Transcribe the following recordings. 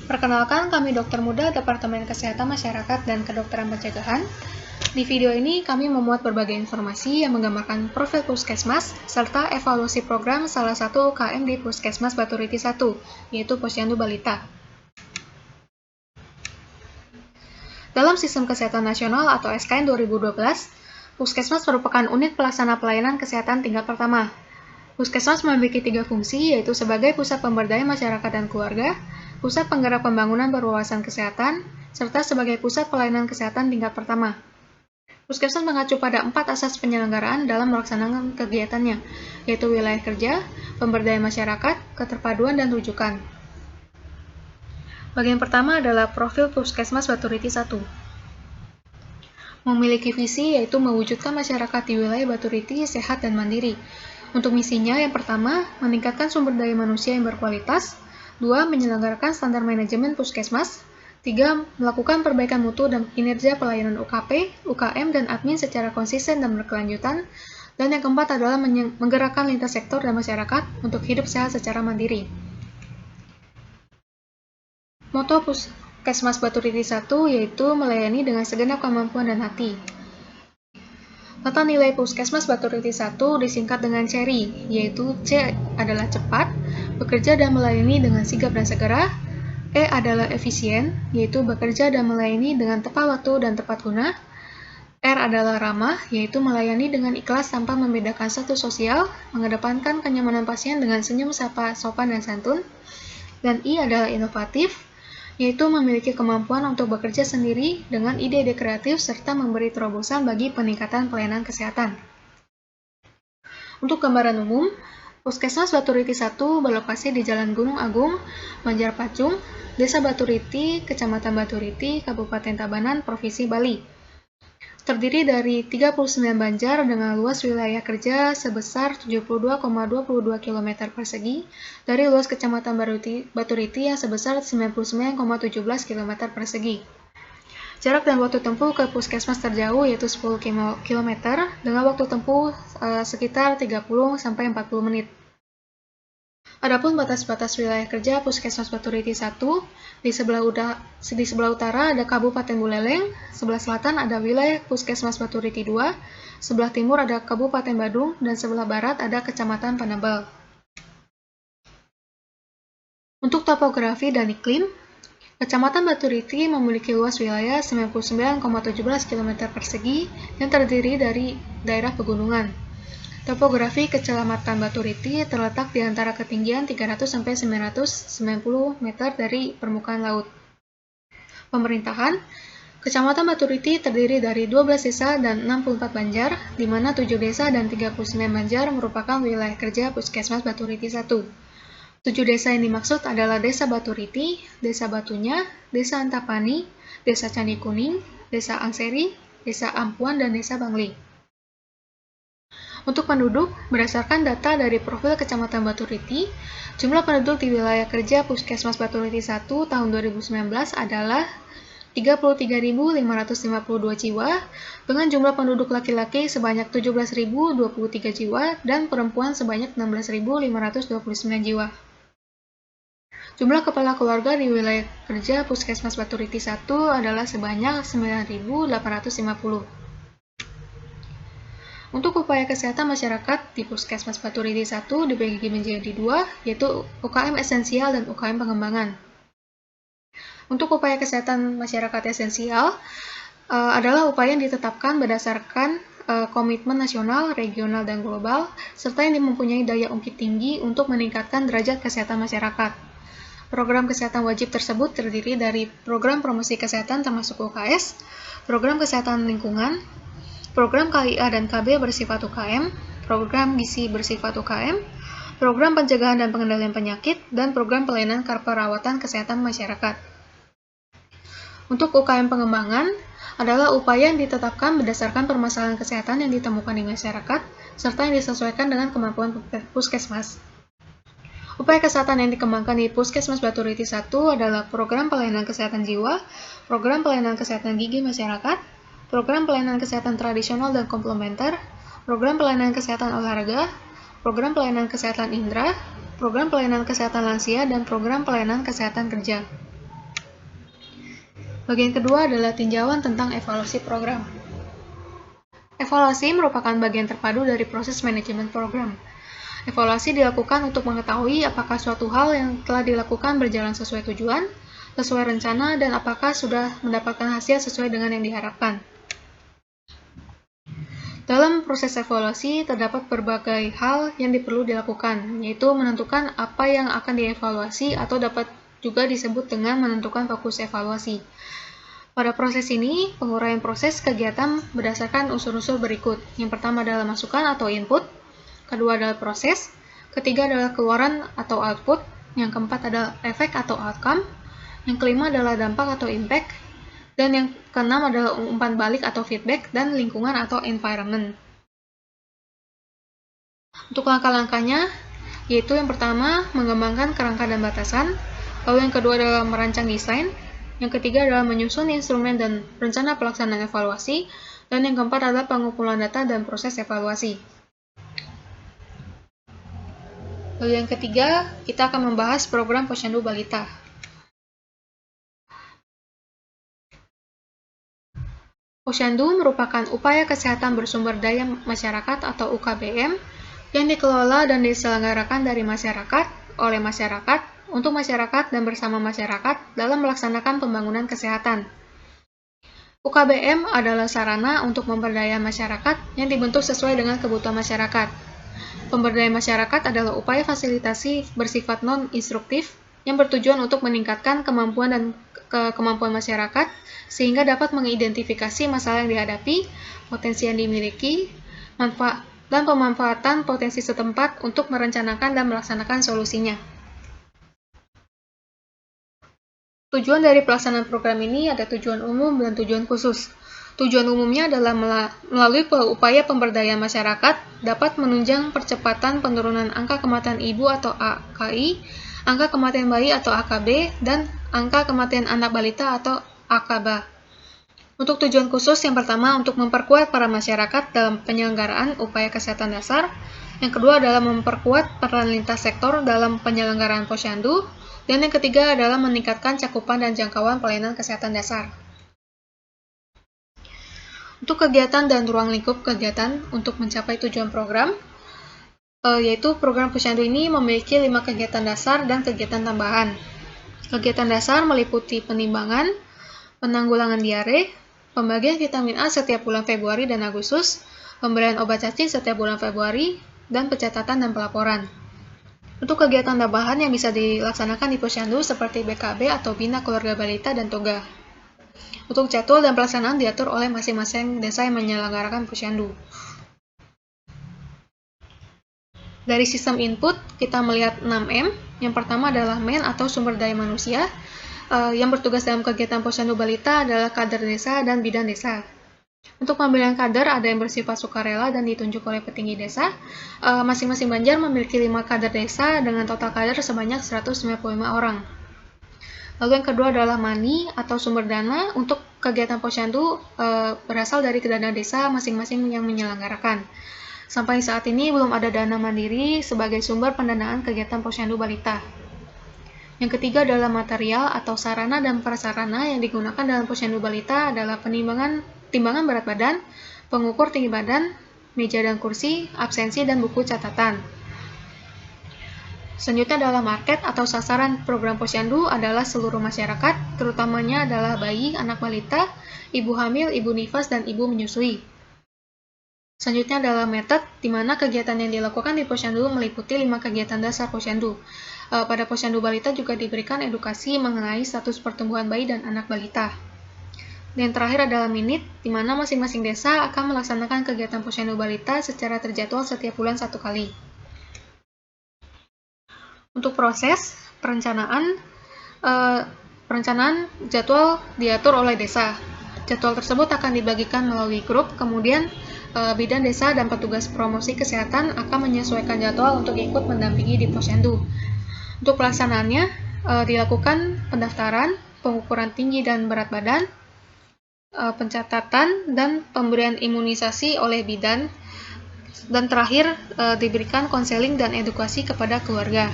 Perkenalkan, kami dokter muda Departemen Kesehatan Masyarakat dan Kedokteran Pencegahan. Di video ini kami memuat berbagai informasi yang menggambarkan profil Puskesmas serta evaluasi program salah satu UKM di Puskesmas Baturiti 1, yaitu Posyandu Balita. Dalam Sistem Kesehatan Nasional atau SKN 2012, Puskesmas merupakan unit pelaksana pelayanan kesehatan tingkat pertama. Puskesmas memiliki 3 fungsi, yaitu sebagai pusat pemberdayaan masyarakat dan keluarga, pusat penggerak pembangunan berwawasan kesehatan, serta sebagai pusat pelayanan kesehatan tingkat pertama. Puskesmas mengacu pada 4 asas penyelenggaraan dalam melaksanakan kegiatannya, yaitu wilayah kerja, pemberdayaan masyarakat, keterpaduan, dan rujukan. Bagian pertama adalah profil Puskesmas Baturiti 1. Memiliki visi yaitu mewujudkan masyarakat di wilayah Baturiti sehat dan mandiri. Untuk misinya, yang pertama, meningkatkan sumber daya manusia yang berkualitas. 2. Menyelenggarakan standar manajemen Puskesmas. 3. Melakukan perbaikan mutu dan kinerja pelayanan UKP, UKM, dan admin secara konsisten dan berkelanjutan. Dan yang keempat adalah menggerakkan lintas sektor dan masyarakat untuk hidup sehat secara mandiri. Moto Puskesmas Baturiti 1 yaitu melayani dengan segenap kemampuan dan hati. Tata nilai Puskesmas Baturiti 1 disingkat dengan CERI, yaitu C adalah cepat, bekerja dan melayani dengan sigap dan segera, E adalah efisien, yaitu bekerja dan melayani dengan tepat waktu dan tepat guna, R adalah ramah, yaitu melayani dengan ikhlas tanpa membedakan status sosial, mengedepankan kenyamanan pasien dengan senyum, sapa, sopan, dan santun, dan I adalah inovatif, yaitu memiliki kemampuan untuk bekerja sendiri dengan ide-ide kreatif serta memberi terobosan bagi peningkatan pelayanan kesehatan. Untuk gambaran umum, Puskesmas Baturiti 1 berlokasi di Jalan Gunung Agung, Banjarpacung, Desa Baturiti, Kecamatan Baturiti, Kabupaten Tabanan, Provinsi Bali. Terdiri dari 39 banjar dengan luas wilayah kerja sebesar 72,22 km persegi dari luas Kecamatan Baturiti yang sebesar 99,17 km persegi. Jarak dan waktu tempuh ke puskesmas terjauh yaitu 10 km dengan waktu tempuh sekitar 30-40 menit. Adapun batas-batas wilayah kerja Puskesmas Baturiti 1, di sebelah utara ada Kabupaten Buleleng, sebelah selatan ada wilayah Puskesmas Baturiti 2, sebelah timur ada Kabupaten Badung, dan sebelah barat ada Kecamatan Panambal. Untuk topografi dan iklim, Kecamatan Baturiti memiliki luas wilayah 99,17 km persegi yang terdiri dari daerah pegunungan. Topografi Kecamatan Baturiti terletak di antara ketinggian 300-990 meter dari permukaan laut. Pemerintahan, Kecamatan Baturiti terdiri dari 12 desa dan 64 banjar, di mana 7 desa dan 39 banjar merupakan wilayah kerja Puskesmas Baturiti 1. 7 desa yang dimaksud adalah Desa Baturiti, Desa Batunya, Desa Antapani, Desa Candi Kuning, Desa Angseri, Desa Ampuan, dan Desa Bangli. Untuk penduduk, berdasarkan data dari profil Kecamatan Baturiti, jumlah penduduk di wilayah kerja Puskesmas Baturiti 1 tahun 2019 adalah 33.552 jiwa, dengan jumlah penduduk laki-laki sebanyak 17.023 jiwa dan perempuan sebanyak 16.529 jiwa. Jumlah kepala keluarga di wilayah kerja Puskesmas Baturiti 1 adalah sebanyak 9.850. Untuk upaya kesehatan masyarakat di Puskesmas Baturiti 1 dibagi menjadi 2, yaitu UKM esensial dan UKM pengembangan. Untuk upaya kesehatan masyarakat esensial adalah upaya yang ditetapkan berdasarkan komitmen nasional, regional, dan global, serta yang mempunyai daya ungkit tinggi untuk meningkatkan derajat kesehatan masyarakat. Program kesehatan wajib tersebut terdiri dari program promosi kesehatan termasuk UKS, program kesehatan lingkungan, program KIA dan KB bersifat UKM, program gizi bersifat UKM, program pencegahan dan pengendalian penyakit, dan program pelayanan perawatan kesehatan masyarakat. Untuk UKM pengembangan adalah upaya yang ditetapkan berdasarkan permasalahan kesehatan yang ditemukan di masyarakat, serta yang disesuaikan dengan kemampuan puskesmas. Upaya kesehatan yang dikembangkan di Puskesmas Baturiti 1 adalah program pelayanan kesehatan jiwa, program pelayanan kesehatan gigi masyarakat, program pelayanan kesehatan tradisional dan komplementer, program pelayanan kesehatan olahraga, program pelayanan kesehatan indera, program pelayanan kesehatan lansia, dan program pelayanan kesehatan kerja. Bagian kedua adalah tinjauan tentang evaluasi program. Evaluasi merupakan bagian terpadu dari proses manajemen program. Evaluasi dilakukan untuk mengetahui apakah suatu hal yang telah dilakukan berjalan sesuai tujuan, sesuai rencana, dan apakah sudah mendapatkan hasil sesuai dengan yang diharapkan. Dalam proses evaluasi, terdapat berbagai hal yang perlu dilakukan, yaitu menentukan apa yang akan dievaluasi atau dapat juga disebut dengan menentukan fokus evaluasi. Pada proses ini, penguraian proses kegiatan berdasarkan unsur-unsur berikut. Yang pertama adalah masukan atau input, kedua adalah proses, ketiga adalah keluaran atau output, yang keempat adalah efek atau outcome, yang kelima adalah dampak atau impact, dan yang keenam adalah umpan balik atau feedback, dan lingkungan atau environment. Untuk langkah-langkahnya, yaitu yang pertama, mengembangkan kerangka dan batasan, lalu yang kedua adalah merancang desain, yang ketiga adalah menyusun instrumen dan rencana pelaksanaan evaluasi, dan yang keempat adalah pengumpulan data dan proses evaluasi. Lalu yang ketiga, kita akan membahas program Posyandu Balita. Posyandu merupakan upaya kesehatan bersumber daya masyarakat atau UKBM yang dikelola dan diselenggarakan dari masyarakat, oleh masyarakat, untuk masyarakat dan bersama masyarakat dalam melaksanakan pembangunan kesehatan. UKBM adalah sarana untuk pemberdayaan masyarakat yang dibentuk sesuai dengan kebutuhan masyarakat. Pemberdayaan masyarakat adalah upaya fasilitasi bersifat non-instruktif yang bertujuan untuk meningkatkan kemampuan masyarakat sehingga dapat mengidentifikasi masalah yang dihadapi, potensi yang dimiliki, dan pemanfaatan potensi setempat untuk merencanakan dan melaksanakan solusinya. Tujuan dari pelaksanaan program ini ada tujuan umum dan tujuan khusus. Tujuan umumnya adalah melalui upaya pemberdayaan masyarakat dapat menunjang percepatan penurunan angka kematian ibu atau AKI, angka kematian bayi atau AKB, dan angka kematian anak balita atau AKBA. Untuk tujuan khusus yang pertama untuk memperkuat para masyarakat dalam penyelenggaraan upaya kesehatan dasar, yang kedua adalah memperkuat peran lintas sektor dalam penyelenggaraan posyandu, dan yang ketiga adalah meningkatkan cakupan dan jangkauan pelayanan kesehatan dasar. Untuk kegiatan dan ruang lingkup kegiatan untuk mencapai tujuan program, yaitu program posyandu ini memiliki 5 kegiatan dasar dan kegiatan tambahan. Kegiatan dasar meliputi penimbangan, penanggulangan diare, pembagian vitamin A setiap bulan Februari dan Agustus, pemberian obat cacing setiap bulan Februari, dan pencatatan dan pelaporan. Untuk kegiatan tambahan yang bisa dilaksanakan di posyandu seperti BKB atau Bina Keluarga Balita dan Toga. Untuk jadwal dan pelaksanaan diatur oleh masing-masing desa yang menyelenggarakan posyandu. Dari sistem input, kita melihat 6M. Yang pertama adalah men atau sumber daya manusia. Yang bertugas dalam kegiatan posyandu balita adalah kader desa dan bidan desa. Untuk pemilihan kader ada yang bersifat sukarela dan ditunjuk oleh petinggi desa. Masing-masing banjar memiliki 5 kader desa dengan total kader sebanyak 195 orang. Lalu yang kedua adalah money atau sumber dana. Untuk kegiatan posyandu berasal dari dana desa masing-masing yang menyelenggarakan. Sampai saat ini belum ada dana mandiri sebagai sumber pendanaan kegiatan posyandu balita. Yang ketiga adalah material atau sarana dan prasarana yang digunakan dalam posyandu balita adalah timbangan berat badan, pengukur tinggi badan, meja dan kursi, absensi, dan buku catatan. Selanjutnya adalah market atau sasaran program posyandu adalah seluruh masyarakat, terutamanya adalah bayi, anak balita, ibu hamil, ibu nifas, dan ibu menyusui. Selanjutnya adalah method, di mana kegiatan yang dilakukan di posyandu meliputi 5 kegiatan dasar posyandu. Pada posyandu balita juga diberikan edukasi mengenai status pertumbuhan bayi dan anak balita. Dan terakhir adalah minute, di mana masing-masing desa akan melaksanakan kegiatan posyandu balita secara terjadwal setiap bulan 1 kali. Untuk proses perencanaan jadwal diatur oleh desa. Jadwal tersebut akan dibagikan melalui grup, kemudian bidan desa dan petugas promosi kesehatan akan menyesuaikan jadwal untuk ikut mendampingi di posyandu. Untuk pelaksanaannya dilakukan pendaftaran, pengukuran tinggi dan berat badan, pencatatan, dan pemberian imunisasi oleh bidan, dan terakhir diberikan konseling dan edukasi kepada keluarga.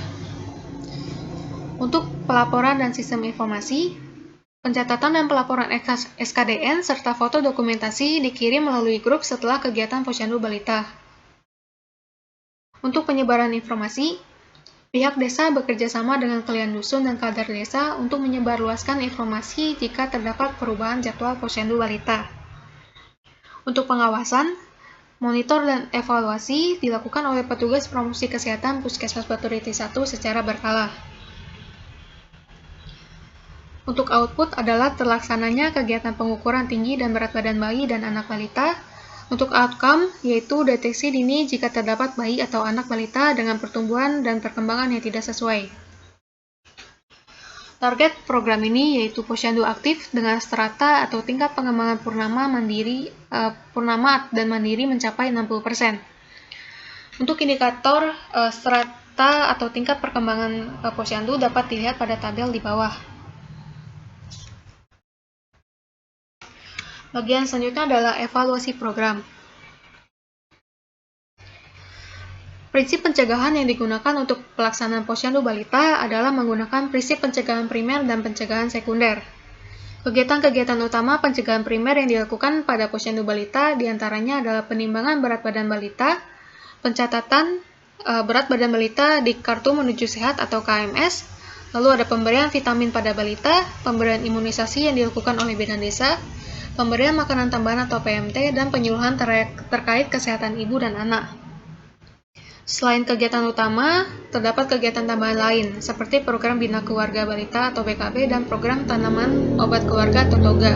Untuk pelaporan dan sistem informasi, Pencatatan dan pelaporan SKDN serta foto dokumentasi dikirim melalui grup setelah kegiatan Posyandu Balita. Untuk penyebaran informasi, pihak desa bekerja sama dengan kalian dusun dan kadar desa untuk menyebarluaskan informasi jika terdapat perubahan jadwal Posyandu Balita. Untuk pengawasan, monitor dan evaluasi dilakukan oleh petugas promosi kesehatan Puskesmas Batu Riti 1 secara berkala. Untuk output adalah terlaksananya kegiatan pengukuran tinggi dan berat badan bayi dan anak balita. Untuk outcome, yaitu deteksi dini jika terdapat bayi atau anak balita dengan pertumbuhan dan perkembangan yang tidak sesuai. Target program ini yaitu Posyandu aktif dengan strata atau tingkat pengembangan purnama dan mandiri mencapai 60%. Untuk indikator strata atau tingkat perkembangan Posyandu dapat dilihat pada tabel di bawah. Bagian selanjutnya adalah evaluasi program. Prinsip pencegahan yang digunakan untuk pelaksanaan Posyandu Balita adalah menggunakan prinsip pencegahan primer dan pencegahan sekunder. Kegiatan-kegiatan utama pencegahan primer yang dilakukan pada Posyandu Balita diantaranya adalah penimbangan berat badan balita, pencatatan berat badan balita di Kartu Menuju Sehat atau KMS, lalu ada pemberian vitamin pada balita, pemberian imunisasi yang dilakukan oleh bidan desa, pemberian makanan tambahan atau PMT, dan penyuluhan terkait kesehatan ibu dan anak. Selain kegiatan utama, terdapat kegiatan tambahan lain, seperti program Bina Keluarga Balita atau BKB dan program Tanaman Obat Keluarga atau TOGA.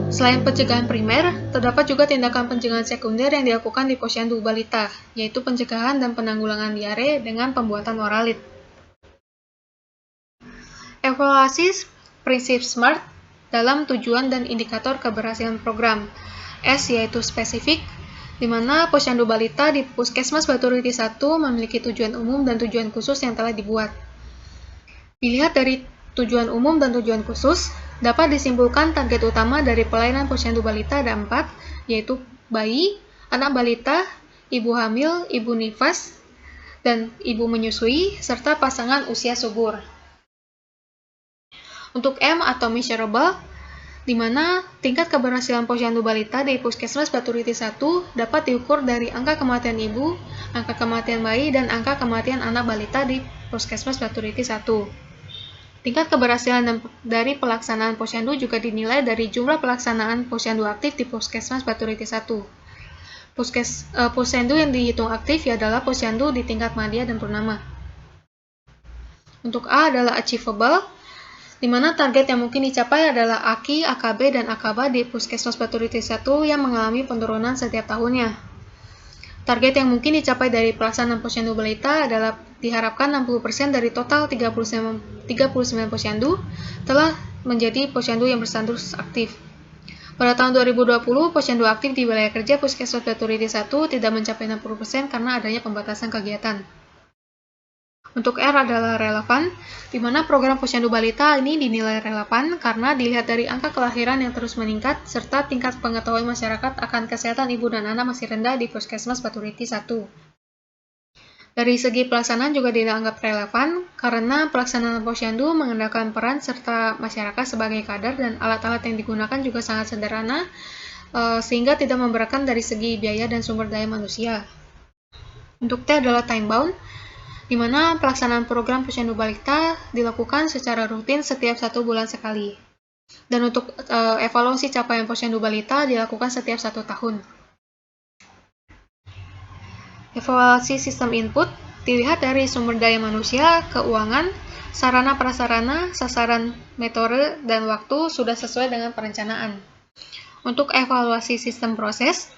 Selain pencegahan primer, terdapat juga tindakan pencegahan sekunder yang dilakukan di Posyandu Balita, yaitu pencegahan dan penanggulangan diare dengan pembuatan oralit. Evaluasi prinsip SMART dalam tujuan dan indikator keberhasilan program. S yaitu spesifik, di mana Posyandu Balita di Puskesmas Batu Riti 1 memiliki tujuan umum dan tujuan khusus yang telah dibuat. Dilihat dari tujuan umum dan tujuan khusus, dapat disimpulkan target utama dari pelayanan Posyandu Balita ada 4, yaitu bayi, anak balita, ibu hamil, ibu nifas, dan ibu menyusui, serta pasangan usia subur. Untuk M atau measurable, di mana tingkat keberhasilan Posyandu Balita di Puskesmas Batu Riti 1 dapat diukur dari angka kematian ibu, angka kematian bayi, dan angka kematian anak balita di Puskesmas Batu Riti 1. Tingkat keberhasilan dari pelaksanaan Posyandu juga dinilai dari jumlah pelaksanaan Posyandu aktif di Puskesmas Batu Riti 1. Posyandu yang dihitung aktif adalah Posyandu di tingkat madya dan purnama. Untuk A adalah achievable, di mana target yang mungkin dicapai adalah AKI, AKB, dan AKBA di Puskesmas Batu Riti 1 yang mengalami penurunan setiap tahunnya. Target yang mungkin dicapai dari pelaksanaan Posyandu Balita adalah diharapkan 60% dari total 39 Posyandu telah menjadi Posyandu yang berstatus aktif. Pada tahun 2020, Posyandu aktif di wilayah kerja Puskesmas Batu Riti 1 tidak mencapai 60% karena adanya pembatasan kegiatan. Untuk R adalah relevan, di mana program Posyandu Balita ini dinilai relevan karena dilihat dari angka kelahiran yang terus meningkat serta tingkat pengetahuan masyarakat akan kesehatan ibu dan anak masih rendah di Puskesmas Batu Riti 1. Dari segi pelaksanaan juga dianggap relevan karena pelaksanaan Posyandu mengandalkan peran serta masyarakat sebagai kader dan alat-alat yang digunakan juga sangat sederhana sehingga tidak memberatkan dari segi biaya dan sumber daya manusia. Untuk T adalah time bound, di mana pelaksanaan program Posyandu Balita dilakukan secara rutin setiap 1 bulan sekali. Dan untuk evaluasi capaian Posyandu Balita dilakukan setiap 1 tahun. Evaluasi sistem input dilihat dari sumber daya manusia, keuangan, sarana prasarana, sasaran, metode, dan waktu sudah sesuai dengan perencanaan. Untuk evaluasi sistem proses,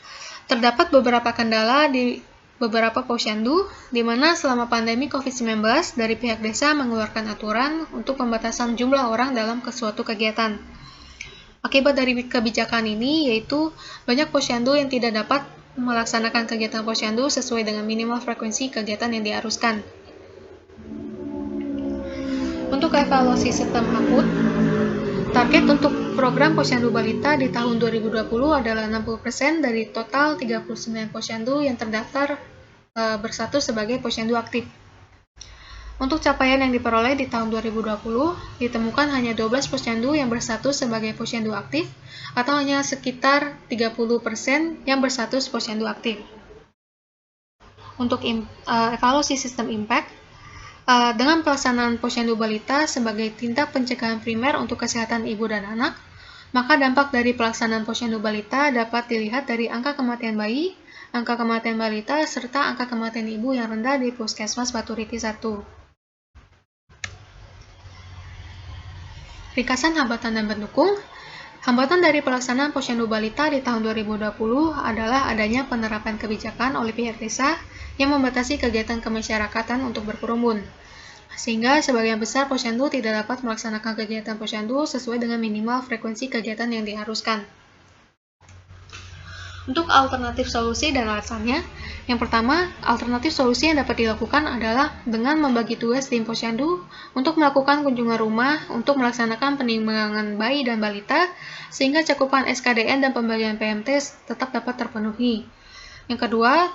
terdapat beberapa kendala di beberapa Posyandu, di mana selama pandemi COVID-19 dari pihak desa mengeluarkan aturan untuk pembatasan jumlah orang dalam suatu kegiatan. Akibat dari kebijakan ini yaitu banyak Posyandu yang tidak dapat melaksanakan kegiatan Posyandu sesuai dengan minimal frekuensi kegiatan yang diharuskan. Untuk evaluasi sistem output, target untuk program Posyandu Balita di tahun 2020 adalah 60% dari total 39 Posyandu yang terdaftar berstatus sebagai Posyandu aktif. Untuk capaian yang diperoleh di tahun 2020, ditemukan hanya 12 posyandu yang berstatus sebagai posyandu aktif, atau hanya sekitar 30% yang berstatus posyandu aktif. Untuk evaluasi sistem impact, dengan pelaksanaan posyandu balita sebagai tindak pencegahan primer untuk kesehatan ibu dan anak, maka dampak dari pelaksanaan posyandu balita dapat dilihat dari angka kematian bayi, angka kematian balita, serta angka kematian ibu yang rendah di Puskesmas Batu Riti 1. Ringkasan hambatan dan pendukung. Hambatan dari pelaksanaan posyandu balita di tahun 2020 adalah adanya penerapan kebijakan oleh pihak desa yang membatasi kegiatan kemasyarakatan untuk berkerumun, sehingga sebagian besar posyandu tidak dapat melaksanakan kegiatan posyandu sesuai dengan minimal frekuensi kegiatan yang diharuskan. Untuk alternatif solusi dan alasannya, yang pertama, alternatif solusi yang dapat dilakukan adalah dengan membagi tugas tim posyandu untuk melakukan kunjungan rumah untuk melaksanakan penimbangan bayi dan balita, sehingga cakupan SKDN dan pembagian PMT tetap dapat terpenuhi. Yang kedua,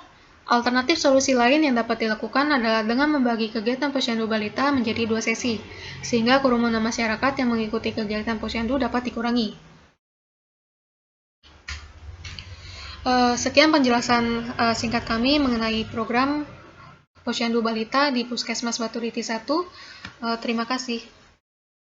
alternatif solusi lain yang dapat dilakukan adalah dengan membagi kegiatan posyandu balita menjadi 2 sesi, sehingga kerumunan masyarakat yang mengikuti kegiatan posyandu dapat dikurangi. Sekian penjelasan singkat kami mengenai program posyandu balita di Puskesmas Batu Riti 1. Terima kasih.